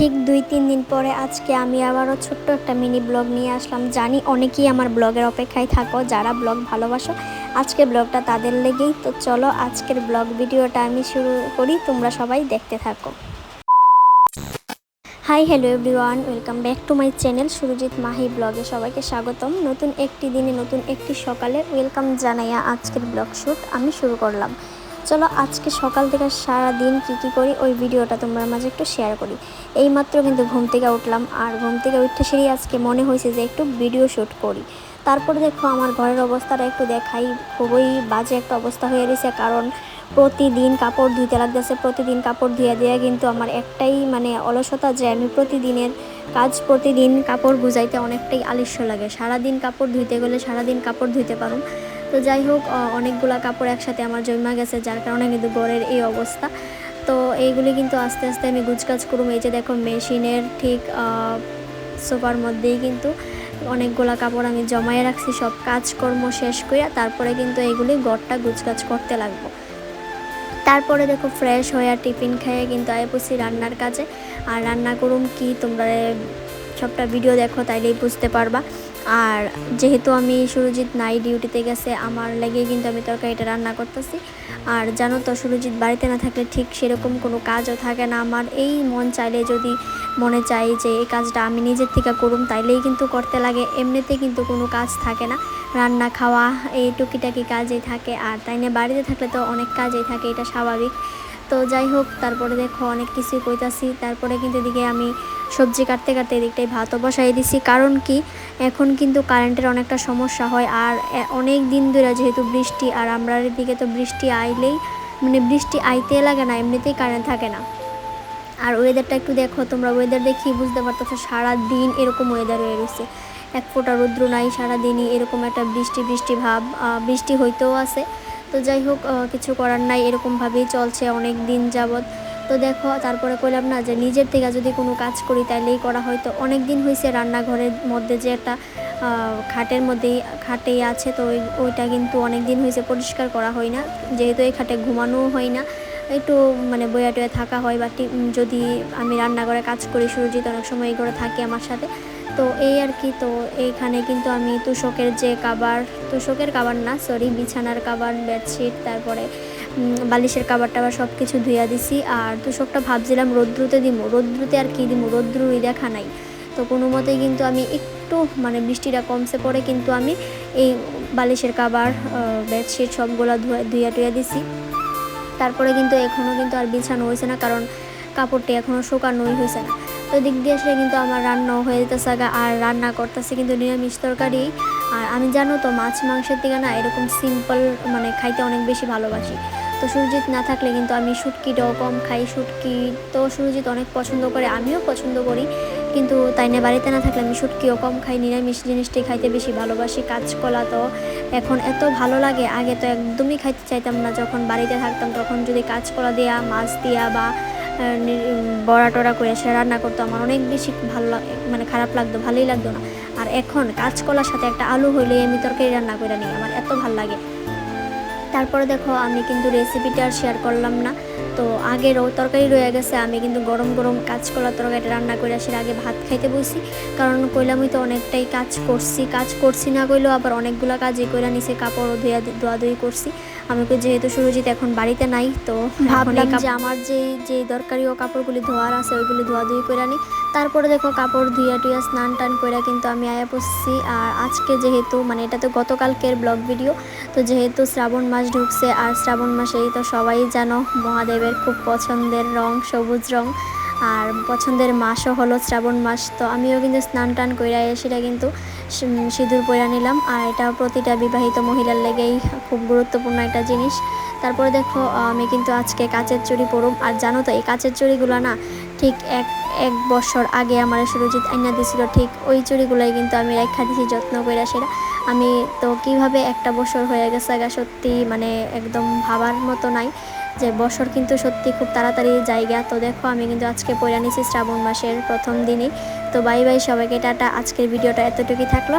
ঠিক ২-৩ দিন পরে আজকে আমি আবারও ছোট্ট একটা মিনি ব্লগ নিয়ে আসলাম। জানি অনেকেই আমার ব্লগের অপেক্ষায় থাকো, যারা ব্লগ ভালোবাসো। আজকের ব্লগটা তাদের লেগেই। তো চলো আজকের ব্লগ ভিডিওটা আমি শুরু করি, তোমরা সবাই দেখতে থাকো। Hi hello everyone, welcome back to my channel Surajit Mahi ব্লগে সবাইকে স্বাগতম। নতুন একটি দিনে নতুন একটি সকালে ওয়েলকাম জানাইয়া আজকের ব্লগ শ্যুট আমি শুরু করলাম। চলো আজকে সকাল থেকে সারা দিন কী করি ওই ভিডিওটা তোমার মাঝে একটু শেয়ার করি। এইমাত্র কিন্তু ঘুম থেকে উঠলাম, আর ঘুম থেকে উঠতে সেরে আজকে মনে হয়েছে যে একটু ভিডিও শ্যুট করি। তারপরে দেখো আমার ঘরের অবস্থাটা একটু দেখাই। খুবই বাজে একটা অবস্থা হয়ে রয়েছে, কারণ প্রতিদিন কাপড় ধুইতে লাগতেছে। প্রতিদিন কাপড় ধুয়ে দিয়ে কিন্তু আমার একটাই অলসতা, যে আমি প্রতিদিনের কাজ প্রতিদিন কাপড় গুজাইতে অনেকটাই আলস্য লাগে। সারাদিন কাপড় ধুইতে গেলে সারাদিন কাপড় ধুইতে পারুম। তো যাই হোক, অনেকগুলা কাপড় একসাথে আমার জমা গেছে, যার কারণে কিন্তু ঘরের এই অবস্থা। তো এইগুলি কিন্তু আস্তে আস্তে আমি গুছকাজ করুম। এই যে দেখো মেশিনের ঠিক সোফার মধ্যেই কিন্তু অনেকগুলা কাপড় আমি জমায়ে রাখছি। সব কাজকর্ম শেষ করে তারপরে কিন্তু এইগুলি ঘরটা গুছকাজ করতে লাগবো। তারপরে দেখো ফ্রেশ হয়ে টিফিন খেয়ে কিন্তু আয় পড়ছি রান্নার কাজে। আর রান্না করুম কি, তোমরা সবটা ভিডিও দেখো তাইলেই বুঝতে পারবা। আর যেহেতু আমি সুরজিৎ নাই, ডিউটিতে গেছে, আমার লেগেই কিন্তু আমি তরকারিটা রান্না করতেছি। আর জানো তো, সুরজিৎ বাড়িতে না থাকলে ঠিক সেরকম কোনো কাজও থাকে না। আমার এই মন চাইলে, যদি মনে চাই যে এই কাজটা আমি নিজের থেকে করুম, তাইলেই কিন্তু করতে লাগে। এমনিতে কিন্তু কোনো কাজ থাকে না, রান্না খাওয়া এই টুকিটাকি কাজই থাকে। আর তাই না, বাড়িতে থাকলে তো অনেক কাজই থাকে, এটা স্বাভাবিক। তো যাই হোক, তারপরে দেখো অনেক কিছুই কইতাছি। তারপরে কিন্তু এদিকে আমি সবজি কাটতে কাটতে এদিকটাই ভাতও বসাই দিছি। কারণ কি, এখন কিন্তু কারেন্টের অনেকটা সমস্যা হয়। আর অনেক দিন ধরে যেহেতু বৃষ্টি, আর আমরা এদিকে তো বৃষ্টি আইলেই বৃষ্টি আইতে লাগে না, এমনিতেই কারেন্ট থাকে না। আর ওয়েদারটা একটু দেখো তোমরা, ওয়েদার দেখি বুঝতে পারতেছো সারাদিন এরকম ওয়েদার হয়ে রয়েছে। এক ফোঁটা রৌদ্র নাই, সারাদিনই এরকম একটা বৃষ্টি বৃষ্টি ভাব, বৃষ্টি হইতেও আছে। তো যাই হোক, কিছু করার নাই, এরকমভাবেই চলছে অনেক দিন যাবৎ। তো দেখো, তারপরে কইলাম না যে নিজের থেকে যদি কোনো কাজ করি তাইলেই করা হয়। তো অনেক দিন হয়েছে রান্নাঘরের মধ্যে যে একটা খাটের মধ্যেই খাটেই আছে, তো ওইটা কিন্তু অনেক দিন হয়েছে পরিষ্কার করা হয় না। যেহেতু এই খাটে ঘুমানোও হয় না, একটু বইয়া টয়া থাকা হয়। বা যদি আমি রান্নাঘরে কাজ করি, সুরজিৎ অনেক সময় এই ঘরে থাকে আমার সাথে। তো এই আর কি। তো এইখানে কিন্তু আমি তুষকের কাবার না, সরি, বিছানার কাবার, বেডশিট, তারপরে বালিশের কাবার টাবার সব কিছু ধুইয়া দিছি। আর তুষকটা ভাবছিলাম রৌদ্রুতে দিমু, রৌদ্রুতে আর কি দিমু, রৌদ্রুই দেখা নাই। তো কোনো মতেই কিন্তু আমি একটু বৃষ্টিটা কমছে পরে কিন্তু আমি এই বালিশের কাবার, বেডশিট সবগুলো ধুইয়া টুইয়া দিছি। তারপরে কিন্তু এখনও কিন্তু আর বিছানো হয়েছে না, কারণ কাপড়টি এখনও শুকানোই হয়েছে না। তো দিক দিয়ে আসলে কিন্তু আমার রান্নাও হয়ে যেতেছে। আর রান্না করতেছি কিন্তু নিরামিষ তরকারি। আর আমি জানো তো, মাছ মাংসের থেকে না এরকম সিম্পল খাইতে অনেক বেশি ভালোবাসি। তো সুরজিৎ না থাকলে কিন্তু আমি শুটকিটাও কম খাই। শুটকি তো সুরজিৎ অনেক পছন্দ করে, আমিও পছন্দ করি, কিন্তু তাই না, বাড়িতে না থাকলে আমি শুটকিও কম খাই। নিরামিষ জিনিসটাই খাইতে বেশি ভালোবাসি। কাঁচকলা তো এখন এত ভালো লাগে, আগে তো একদমই খাইতে চাইতাম না। যখন বাড়িতে থাকতাম তখন যদি কাঁচকলা দেওয়া, মাছ দেওয়া বা বড়া টড়া করে সে রান্না করতো, আমার অনেক বেশি ভালো খারাপ লাগতো, ভালোই লাগতো না। আর এখন কাঁচকলার সাথে একটা আলু হইলেই আমি তরকারি রান্না করে নিই, আমার এত ভালো লাগে। তারপরে দেখো, আমি কিন্তু রেসিপিটা আর শেয়ার করলাম না। তো আগেরও তরকারি রয়ে গেছে, আমি কিন্তু গরম গরম কাঁচকলা তরকারিটা রান্না করে আসি, আগে ভাত খাইতে বসি। কারণ কইলামই তো অনেকটাই কাজ করছি না কইলেও আবার অনেকগুলো কাজই করে নিছে, কাপড়ও ধোয়াধুয়ি করছি। আমি যেহেতু সুরজিৎ এখন বাড়িতে নাই, তো ভাবলাম যে আমার যে দরকারিও কাপড়গুলি ধোয়ার আছে ওইগুলি ধোয়াধুয়ি করে নিই। তারপরে দেখো কাপড় ধুইয়া টুইয়া স্নান টান করে কিন্তু আমি আয়া পড়ছি। আর আজকে যেহেতু এটা তো গতকালকের ব্লগ ভিডিও, তো যেহেতু শ্রাবণ মাস ঢুকছে, আর শ্রাবণ মাসেই তো সবাই জানো মহাদেবের খুব পছন্দের রং সবুজ রং, আর পছন্দের মাসও হলো শ্রাবণ মাস। তো আমিও কিন্তু স্নান টান কইরা সেটা কিন্তু সিঁদুর পইরা নিলাম। আর এটা প্রতিটা বিবাহিত মহিলার লেগেই খুব গুরুত্বপূর্ণ একটা জিনিস। তারপরে দেখো, আমি কিন্তু আজকে কাচের চুড়ি পরুম। আর জানো তো, এই কাচের চুড়িগুলো না ঠিক এক বছর আগে আমার সুরজিৎ আইনা দিছিল, ঠিক ওই চুড়িগুলোই কিন্তু আমি রেখা দিছি যত্ন করে। সেটা আমি তো কিভাবে একটা বছর হয়ে গেছে সত্যি একদম ভাবার মতো নাই, যে বছর কিন্তু সত্যি খুব তাড়াতাড়ি জায়গা। তো দেখো, আমি কিন্তু আজকে পড়ে নিছি শ্রাবণ মাসের প্রথম দিনই। তো বাই বাই সবাইকে, টাটা। আজকের ভিডিওটা এতটুকুই থাকলো।